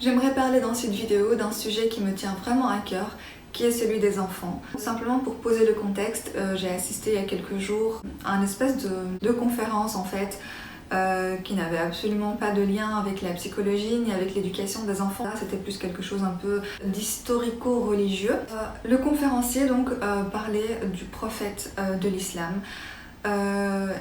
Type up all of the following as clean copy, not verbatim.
J'aimerais parler dans cette vidéo d'un sujet qui me tient vraiment à cœur, qui est celui des enfants. Simplement pour poser le contexte, j'ai assisté il y a quelques jours à une espèce de conférence en fait, qui n'avait absolument pas de lien avec la psychologie ni avec l'éducation des enfants. C'était plus quelque chose un peu d'historico-religieux. Le conférencier donc parlait du prophète de l'islam.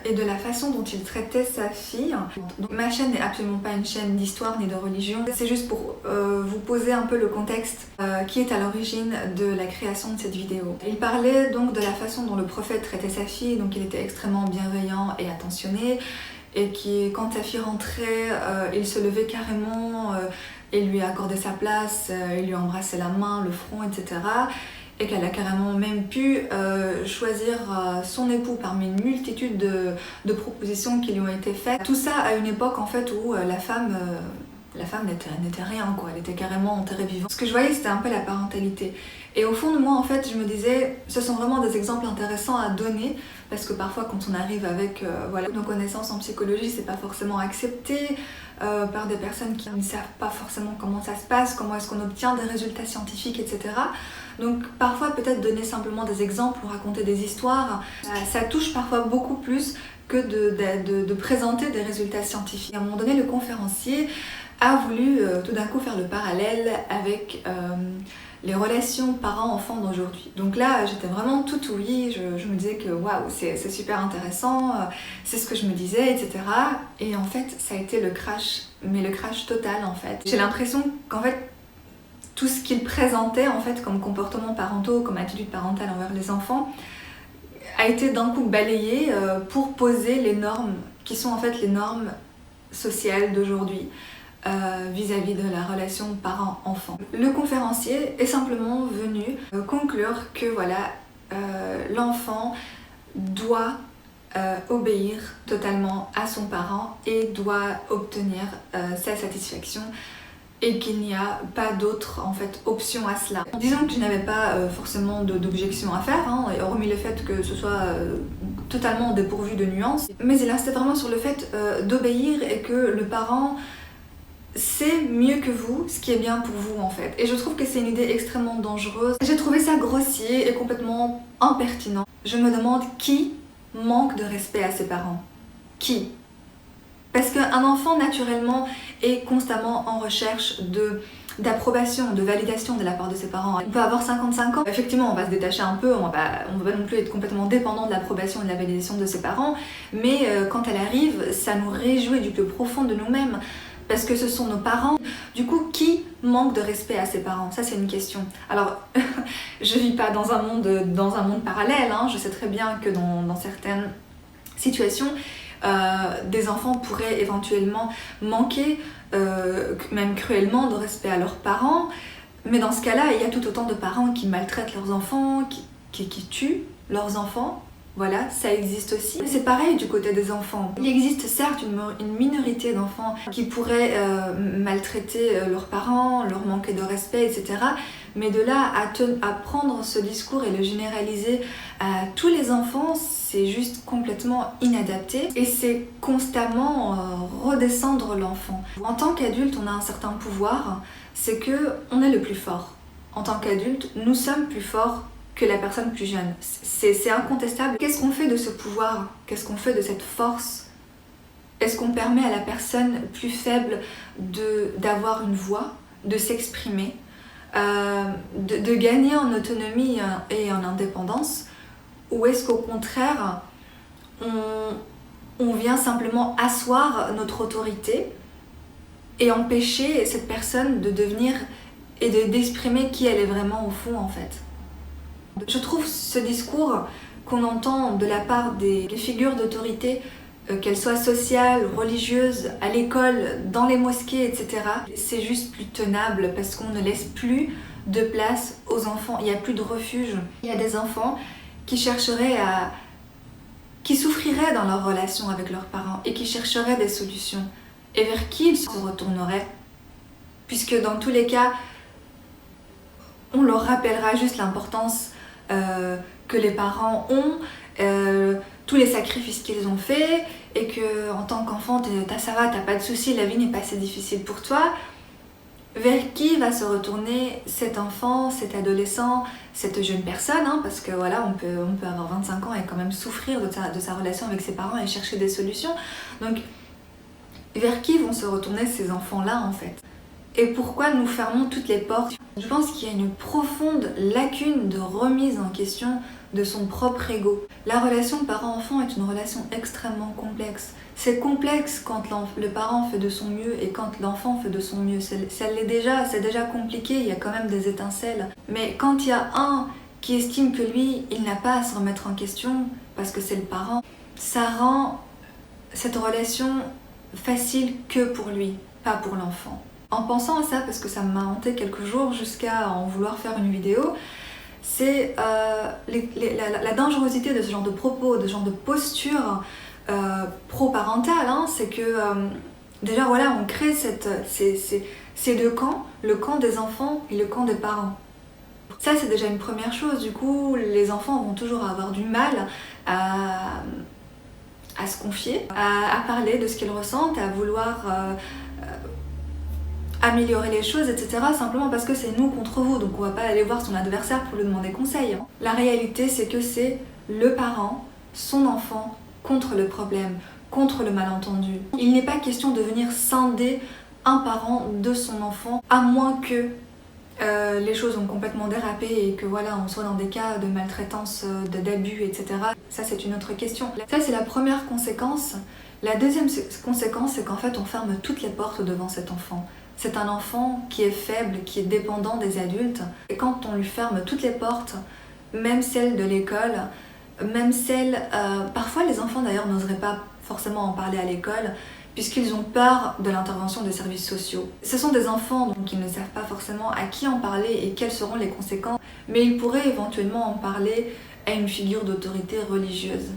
Et de la façon dont il traitait sa fille. Donc, ma chaîne n'est absolument pas une chaîne d'histoire ni de religion, c'est juste pour vous poser un peu le contexte qui est à l'origine de la création de cette vidéo. Il parlait donc de la façon dont le prophète traitait sa fille, donc il était extrêmement bienveillant et attentionné, et quand sa fille rentrait, il se levait carrément et lui accordait sa place, il lui embrassait la main, le front, etc. Et qu'elle a carrément même pu choisir son époux parmi une multitude de propositions qui lui ont été faites. Tout ça à une époque en fait où la femme n'était rien, quoi. Elle était carrément enterrée vivante. Ce que je voyais, c'était un peu la parentalité. Et au fond de moi, en fait, je me disais, ce sont vraiment des exemples intéressants à donner, parce que parfois, quand on arrive avec nos connaissances en psychologie, c'est pas forcément accepté par des personnes qui ne savent pas forcément comment ça se passe, comment est-ce qu'on obtient des résultats scientifiques, etc. Donc parfois, peut-être donner simplement des exemples ou raconter des histoires, ça touche parfois beaucoup plus que de présenter des résultats scientifiques. À un moment donné, le conférencier a voulu tout d'un coup faire le parallèle avec les relations parents-enfants d'aujourd'hui. Donc là, j'étais vraiment tout ouïe, je me disais que waouh, c'est super intéressant, c'est ce que je me disais, etc. Et en fait, ça a été le crash, mais le crash total en fait. J'ai l'impression qu'en fait, tout ce qu'il présentait en fait comme comportements parentaux, comme attitude parentale envers les enfants, a été d'un coup balayé pour poser les normes qui sont en fait les normes sociales d'aujourd'hui vis-à-vis de la relation parent-enfant. Le conférencier est simplement venu conclure que voilà, l'enfant doit obéir totalement à son parent et doit obtenir sa satisfaction, et qu'il n'y a pas d'autre en fait option à cela. Disons que je n'avais pas forcément d'objection à faire, hormis le fait que ce soit totalement dépourvu de nuances, mais il insistait vraiment sur le fait d'obéir et que le parent sait mieux que vous ce qui est bien pour vous en fait. Et je trouve que c'est une idée extrêmement dangereuse. J'ai trouvé ça grossier et complètement impertinent. Je me demande qui manque de respect à ses parents. Qui ? Parce qu'un enfant, naturellement, est constamment en recherche d'approbation, de validation de la part de ses parents. Il peut avoir 55 ans, effectivement on va se détacher un peu, on va pas non plus être complètement dépendant de l'approbation et de la validation de ses parents, mais quand elle arrive, ça nous réjouit du plus profond de nous-mêmes, parce que ce sont nos parents. Du coup, qui manque de respect à ses parents? Ça, c'est une question. Alors, je vis pas dans un monde parallèle, je sais très bien que dans certaines situations, des enfants pourraient éventuellement manquer, même cruellement, de respect à leurs parents, mais dans ce cas-là, il y a tout autant de parents qui maltraitent leurs enfants, qui tuent leurs enfants. Voilà, ça existe aussi. C'est pareil du côté des enfants. Il existe certes une minorité d'enfants qui pourraient maltraiter leurs parents, leur manquer de respect, etc. Mais de là à prendre ce discours et le généraliser à tous les enfants, c'est juste complètement inadapté. Et c'est constamment redescendre l'enfant. En tant qu'adulte, on a un certain pouvoir, c'est qu'on est le plus fort. En tant qu'adulte, nous sommes plus forts que la personne plus jeune. C'est incontestable. Qu'est-ce qu'on fait de ce pouvoir? Qu'est-ce qu'on fait de cette force? Est-ce qu'on permet à la personne plus faible d'avoir une voix, de s'exprimer, de gagner en autonomie et en indépendance? Ou est-ce qu'au contraire, on vient simplement asseoir notre autorité et empêcher cette personne de devenir et d'exprimer qui elle est vraiment au fond en fait? Je trouve ce discours qu'on entend de la part des figures d'autorité, qu'elles soient sociales, religieuses, à l'école, dans les mosquées, etc., c'est juste plus tenable parce qu'on ne laisse plus de place aux enfants. Il n'y a plus de refuge. Il y a des enfants qui souffriraient dans leur relation avec leurs parents et qui chercheraient des solutions. Et vers qui ils se retourneraient? Puisque dans tous les cas, on leur rappellera juste l'importance que les parents ont, tous les sacrifices qu'ils ont faits, et que en tant qu'enfant, ça va, t'as pas de soucis, la vie n'est pas assez difficile pour toi. Vers qui va se retourner cet enfant, cet adolescent, cette jeune personne, hein, parce que voilà, on peut avoir 25 ans et quand même souffrir de sa relation avec ses parents et chercher des solutions. Donc, vers qui vont se retourner ces enfants-là en fait? Et pourquoi nous fermons toutes les portes? Je pense qu'il y a une profonde lacune de remise en question de son propre ego. La relation parent-enfant est une relation extrêmement complexe. C'est complexe quand le parent fait de son mieux et quand l'enfant fait de son mieux. C'est déjà compliqué, il y a quand même des étincelles. Mais quand il y a un qui estime que lui, il n'a pas à se remettre en question parce que c'est le parent, ça rend cette relation facile que pour lui, pas pour l'enfant. En pensant à ça, parce que ça m'a hanté quelques jours jusqu'à en vouloir faire une vidéo, c'est la dangerosité de ce genre de propos, de ce genre de posture pro-parentale, hein, c'est que déjà voilà, on crée ces deux camps, le camp des enfants et le camp des parents. Ça c'est déjà une première chose, du coup les enfants vont toujours avoir du mal à se confier, à parler de ce qu'ils ressentent, à vouloir améliorer les choses, etc. simplement parce que c'est nous contre vous, donc on va pas aller voir son adversaire pour lui demander conseil. La réalité c'est que c'est le parent, son enfant, contre le problème, contre le malentendu. Il n'est pas question de venir scinder un parent de son enfant, à moins que les choses ont complètement dérapé et que voilà, on soit dans des cas de maltraitance, d'abus, etc. Ça c'est une autre question. Ça c'est la première conséquence. La deuxième conséquence, c'est qu'en fait on ferme toutes les portes devant cet enfant. C'est un enfant qui est faible, qui est dépendant des adultes. Et quand on lui ferme toutes les portes, même celles de l'école, même celles... parfois les enfants d'ailleurs n'oseraient pas forcément en parler à l'école, puisqu'ils ont peur de l'intervention des services sociaux. Ce sont des enfants, donc ils ne savent pas forcément à qui en parler et quelles seront les conséquences, mais ils pourraient éventuellement en parler à une figure d'autorité religieuse.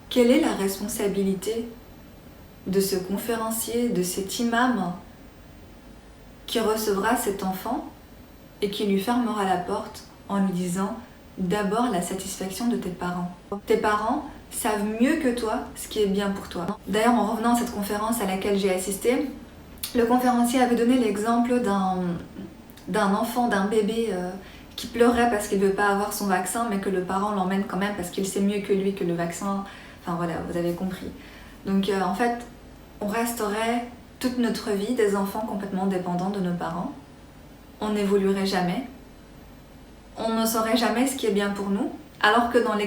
Quelle est la responsabilité de ce conférencier, de cet imam qui recevra cet enfant et qui lui fermera la porte en lui disant d'abord la satisfaction de tes parents. Tes parents savent mieux que toi ce qui est bien pour toi. D'ailleurs, en revenant à cette conférence à laquelle j'ai assisté, le conférencier avait donné l'exemple d'un enfant, d'un bébé qui pleurait parce qu'il ne veut pas avoir son vaccin, mais que le parent l'emmène quand même parce qu'il sait mieux que lui que le vaccin. Enfin voilà, vous avez compris. Donc en fait, on resterait toute notre vie des enfants complètement dépendants de nos parents. On n'évoluerait jamais. On ne saurait jamais ce qui est bien pour nous. Alors que dans les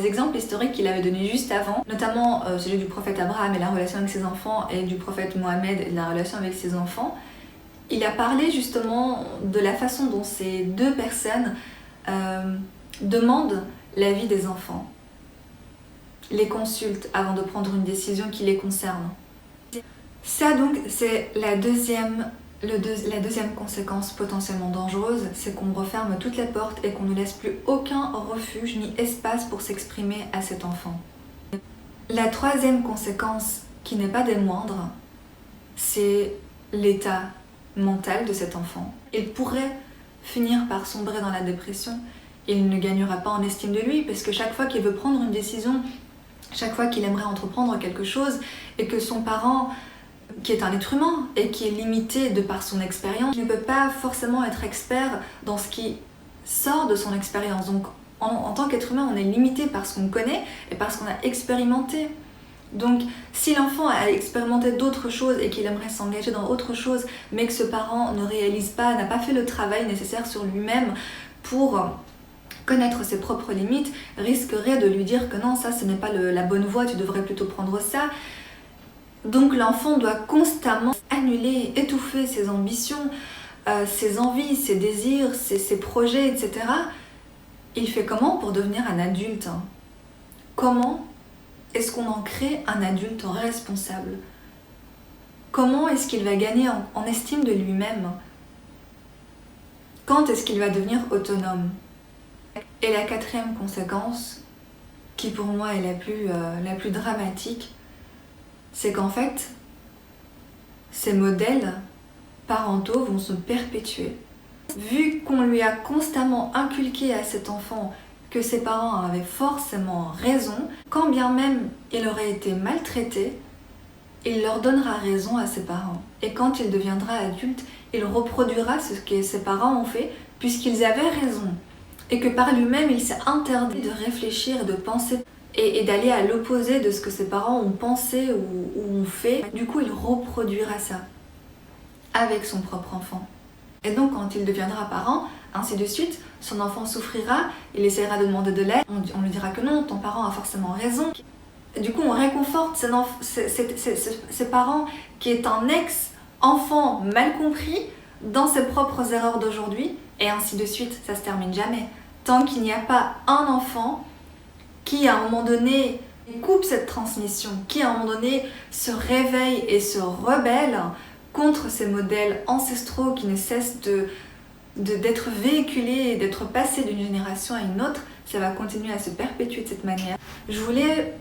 exemples historiques qu'il avait donnés juste avant, notamment celui du prophète Abraham et la relation avec ses enfants, et du prophète Mohammed et la relation avec ses enfants, il a parlé justement de la façon dont ces deux personnes demandent l'avis des enfants, les consultent avant de prendre une décision qui les concerne. Ça donc, c'est la deuxième conséquence potentiellement dangereuse, c'est qu'on referme toutes les portes et qu'on ne laisse plus aucun refuge ni espace pour s'exprimer à cet enfant. La troisième conséquence, qui n'est pas des moindres, c'est l'état mental de cet enfant. Il pourrait finir par sombrer dans la dépression. Il ne gagnera pas en estime de lui, parce que chaque fois qu'il veut prendre une décision, chaque fois qu'il aimerait entreprendre quelque chose, et que son parent, qui est un être humain et qui est limité de par son expérience, ne peut pas forcément être expert dans ce qui sort de son expérience. Donc en tant qu'être humain, on est limité par ce qu'on connaît et par ce qu'on a expérimenté. Donc si l'enfant a expérimenté d'autres choses et qu'il aimerait s'engager dans autre chose, mais que ce parent ne réalise pas, n'a pas fait le travail nécessaire sur lui-même pour connaître ses propres limites, risquerait de lui dire que non, ça ce n'est pas la bonne voie, tu devrais plutôt prendre ça. Donc l'enfant doit constamment annuler, étouffer ses ambitions, ses envies, ses désirs, ses projets, etc. Il fait comment pour devenir un adulte? Comment est-ce qu'on en crée un adulte responsable? Comment est-ce qu'il va gagner en estime de lui-même? Quand est-ce qu'il va devenir autonome? Et la quatrième conséquence, qui pour moi est la plus dramatique, c'est qu'en fait, ces modèles parentaux vont se perpétuer. Vu qu'on lui a constamment inculqué à cet enfant que ses parents avaient forcément raison, quand bien même il aurait été maltraité, il leur donnera raison à ses parents. Et quand il deviendra adulte, il reproduira ce que ses parents ont fait puisqu'ils avaient raison. Et que par lui-même, il s'est interdit de réfléchir, de penser et d'aller à l'opposé de ce que ses parents ont pensé ou ont fait. Du coup, il reproduira ça avec son propre enfant. Et donc, quand il deviendra parent, ainsi de suite, son enfant souffrira, il essaiera de demander de l'aide, on lui dira que non, ton parent a forcément raison. Du coup, on réconforte ses parents qui est un ex-enfant mal compris dans ses propres erreurs d'aujourd'hui, et ainsi de suite, ça se termine jamais. Tant qu'il n'y a pas un enfant qui, à un moment donné, coupe cette transmission, qui, à un moment donné, se réveille et se rebelle contre ces modèles ancestraux qui ne cessent d'être véhiculés et d'être passés d'une génération à une autre, ça va continuer à se perpétuer de cette manière. Je voulais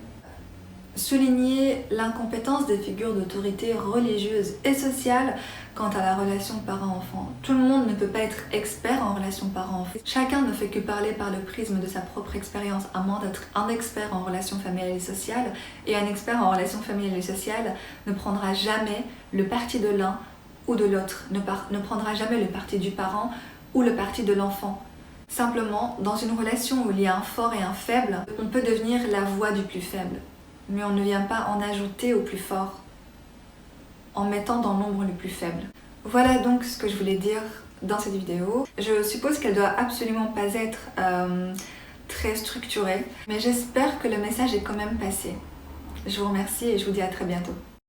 souligner l'incompétence des figures d'autorité religieuses et sociales quant à la relation parent-enfant. Tout le monde ne peut pas être expert en relation parent-enfant. Chacun ne fait que parler par le prisme de sa propre expérience, à moins d'être un expert en relation familiale et sociale. Et un expert en relation familiale et sociale ne prendra jamais le parti de l'un ou de l'autre, ne prendra jamais le parti du parent ou le parti de l'enfant. Simplement, dans une relation où il y a un fort et un faible, on peut devenir la voix du plus faible. Mais on ne vient pas en ajouter au plus fort, en mettant dans l'ombre le plus faible. Voilà donc ce que je voulais dire dans cette vidéo. Je suppose qu'elle doit absolument pas être très structurée, mais j'espère que le message est quand même passé. Je vous remercie et je vous dis à très bientôt.